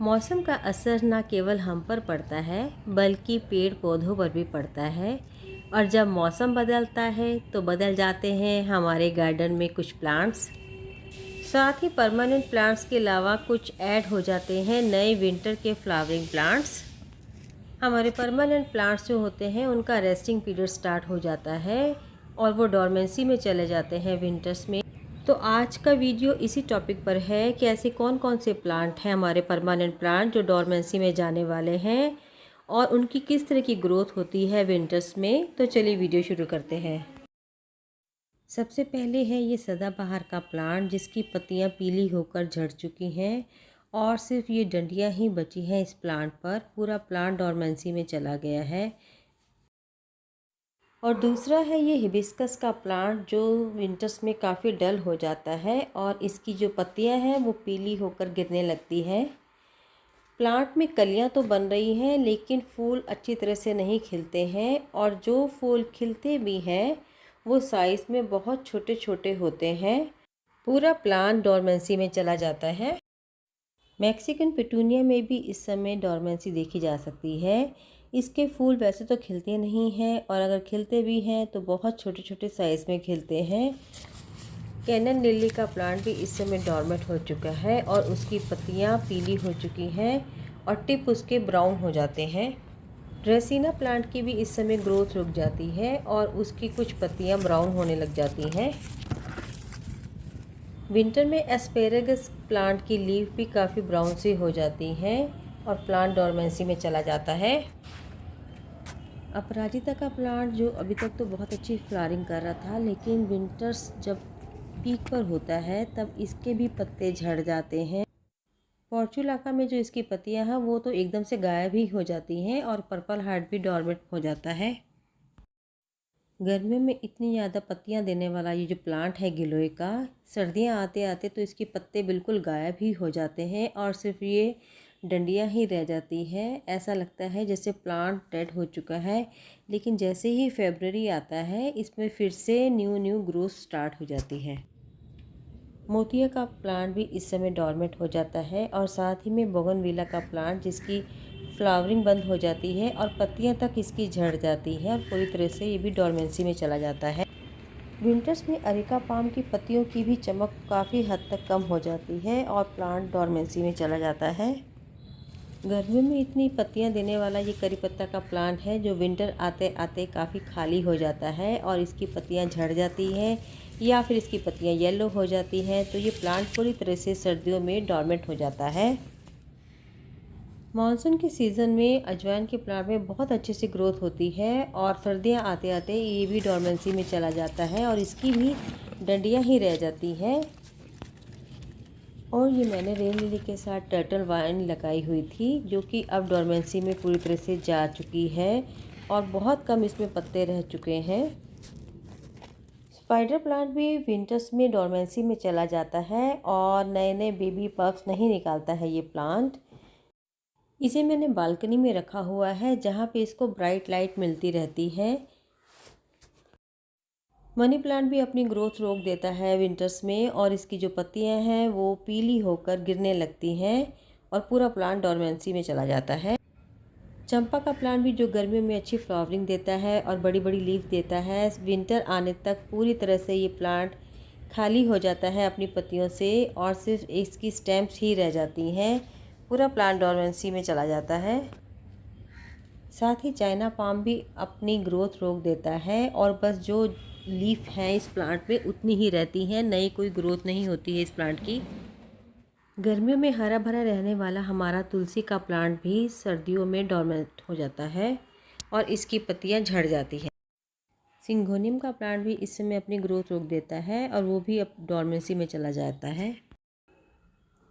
मौसम का असर न केवल हम पर पड़ता है बल्कि पेड़ पौधों पर भी पड़ता है। और जब मौसम बदलता है तो बदल जाते हैं हमारे गार्डन में कुछ प्लांट्स। साथ ही परमानेंट प्लांट्स के अलावा कुछ ऐड हो जाते हैं नए विंटर के फ्लावरिंग प्लांट्स। हमारे परमानेंट प्लांट्स जो होते हैं उनका रेस्टिंग पीरियड स्टार्ट हो जाता है और वो डोरमेंसी में चले जाते हैं विंटर्स में। तो आज का वीडियो इसी टॉपिक पर है कि ऐसे कौन कौन से प्लांट हैं हमारे परमानेंट प्लांट जो डोरमेंसी में जाने वाले हैं और उनकी किस तरह की ग्रोथ होती है विंटर्स में। तो चलिए वीडियो शुरू करते हैं। सबसे पहले है ये सदाबहार का प्लांट जिसकी पत्तियां पीली होकर झड़ चुकी हैं और सिर्फ ये डंडियां ही बची हैं इस प्लांट पर। पूरा प्लांट डोरमेंसी में चला गया है। और दूसरा है ये हिबिस्कस का प्लांट जो विंटर्स में काफ़ी डल हो जाता है और इसकी जो पत्तियां हैं वो पीली होकर गिरने लगती हैं। प्लांट में कलियां तो बन रही हैं लेकिन फूल अच्छी तरह से नहीं खिलते हैं और जो फूल खिलते भी हैं वो साइज़ में बहुत छोटे छोटे होते हैं। पूरा प्लांट डोरमेंसी में चला जाता है। मैक्सिकन पिटूनिया में भी इस समय डोरमेंसी देखी जा सकती है। इसके फूल वैसे तो खिलते नहीं हैं और अगर खिलते भी हैं तो बहुत छोटे छोटे साइज़ में खिलते हैं। कैनन लिली का प्लांट भी इस समय डॉर्मेंट हो चुका है और उसकी पत्तियां पीली हो चुकी हैं और टिप उसके ब्राउन हो जाते हैं। ड्रेसिना प्लांट की भी इस समय ग्रोथ रुक जाती है और उसकी कुछ पत्तियां ब्राउन होने लग जाती हैं। विंटर में एस्पेरेगस प्लांट की लीफ भी काफ़ी ब्राउन सी हो जाती हैं और प्लांट डोरमेंसी में चला जाता है। अपराजिता का प्लांट जो अभी तक तो बहुत अच्छी फ्लावरिंग कर रहा था लेकिन विंटर्स जब पीक पर होता है तब इसके भी पत्ते झड़ जाते हैं। पोर्चुलाका में जो इसकी पत्तियां हैं वो तो एकदम से गायब ही हो जाती हैं और पर्पल हार्ट भी डॉर्मेंट हो जाता है। गर्मियों में इतनी ज़्यादा पत्तियां देने वाला ये जो प्लांट है गिलोय का, सर्दियां आते आते तो इसके पत्ते बिल्कुल गायब ही हो जाते हैं और सिर्फ ये डंडियां ही रह जाती हैं। ऐसा लगता है जैसे प्लांट डेड हो चुका है। लेकिन जैसे ही फरवरी आता है इसमें फिर से न्यू ग्रोथ स्टार्ट हो जाती है। मोतिया का प्लांट भी इस समय डॉर्मेंट हो जाता है और साथ ही में बोगनविला का प्लांट जिसकी फ्लावरिंग बंद हो जाती है और पत्तियां तक इसकी झड़ जाती है और पूरी तरह से ये भी डॉर्मेंसी में चला जाता है। विंटर्स में अरेका पाम की पत्तियों की भी चमक काफ़ी हद तक कम हो जाती है और प्लांट डॉर्मेंसी में चला जाता है। गर्मियों में इतनी पत्तियां देने वाला ये करी पत्ता का प्लांट है जो विंटर आते आते काफ़ी खाली हो जाता है और इसकी पत्तियां झड़ जाती हैं या फिर इसकी पत्तियां येलो हो जाती हैं। तो ये प्लांट पूरी तरह से सर्दियों में डॉर्मेंट हो जाता है। मानसून के सीज़न में अजवाइन के प्लांट में बहुत अच्छे से ग्रोथ होती है और सर्दियां आते आते ये भी डॉर्मेंसी में चला जाता है और इसकी भी डंडियां ही रह जाती हैं। और ये मैंने रेन लिली के साथ टर्टल वाइन लगाई हुई थी जो कि अब डोरमेंसी में पूरी तरह से जा चुकी है और बहुत कम इसमें पत्ते रह चुके हैं। स्पाइडर प्लांट भी विंटर्स में डोरमेंसी में चला जाता है और नए नए बेबी पफ्स नहीं निकालता है ये प्लांट। इसे मैंने बालकनी में रखा हुआ है जहाँ पे इसको ब्राइट लाइट मिलती रहती है। मनी प्लांट भी अपनी ग्रोथ रोक देता है विंटर्स में और इसकी जो पत्तियां हैं वो पीली होकर गिरने लगती हैं और पूरा प्लांट डोरमेंसी में चला जाता है। चंपा का प्लांट भी जो गर्मियों में अच्छी फ्लावरिंग देता है और बड़ी बड़ी लीफ देता है, विंटर आने तक पूरी तरह से ये प्लांट खाली हो जाता है अपनी पत्तियों से और सिर्फ इसकी स्टेम्स ही रह जाती हैं। पूरा प्लांट डोरमेंसी में चला जाता है। साथ ही चाइना पाम भी अपनी ग्रोथ रोक देता है और बस जो लीफ हैं इस प्लांट में उतनी ही रहती हैं, नई कोई ग्रोथ नहीं होती है इस प्लांट की। गर्मियों में हरा भरा रहने वाला हमारा तुलसी का प्लांट भी सर्दियों में डोरमेंट हो जाता है और इसकी पत्तियां झड़ जाती हैं। सिंगोनियम का प्लांट भी इस समय अपनी ग्रोथ रोक देता है और वो भी अब डोरमेंसी में चला जाता है।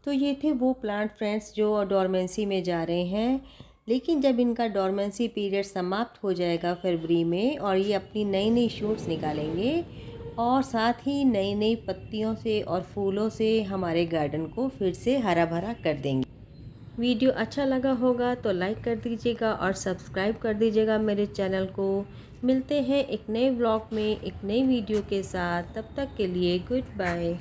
तो ये थे वो प्लांट फ्रेंड्स जो डोरमेंसी में जा रहे हैं। लेकिन जब इनका डोरमेंसी पीरियड समाप्त हो जाएगा फरवरी में और ये अपनी नई नई शूट्स निकालेंगे और साथ ही नई नई पत्तियों से और फूलों से हमारे गार्डन को फिर से हरा भरा कर देंगे। वीडियो अच्छा लगा होगा तो लाइक कर दीजिएगा और सब्सक्राइब कर दीजिएगा मेरे चैनल को। मिलते हैं एक नए व्लॉग में एक नई वीडियो के साथ। तब तक के लिए गुड बाय।